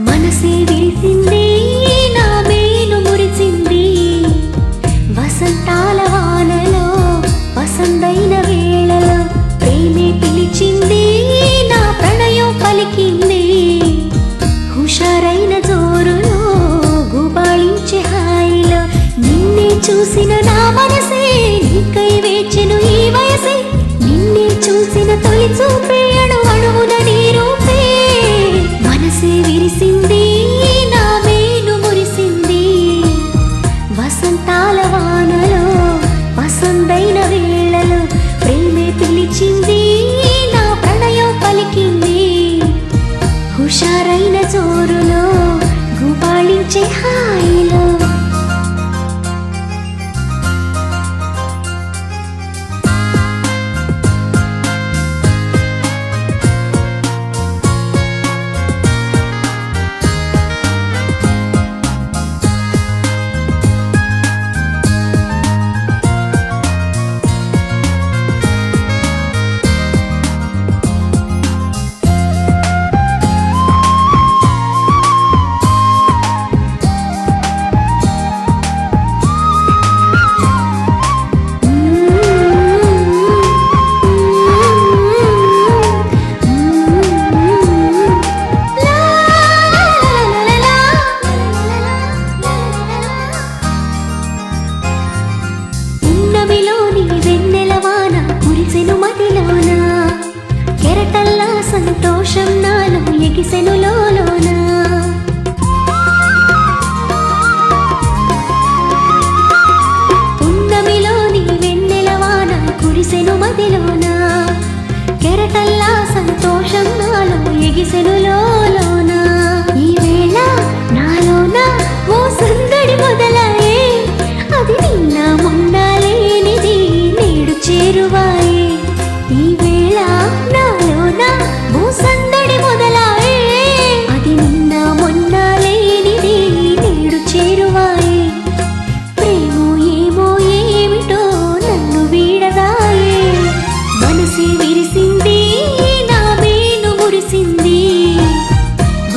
మనసే విరిసింది నా మేలు మురిసింది వసంతాల వానలో వసంతైన వేళలో ప్రేమే పిలిచింది నా ప్రణయం పలికింది హుషారైన జోరులో గుబాళించే హాయిలో నిన్నే చూసిన నా మనసే నీకై వేచెను ఈ వయసే నిన్నే చూసిన తొలి చూపే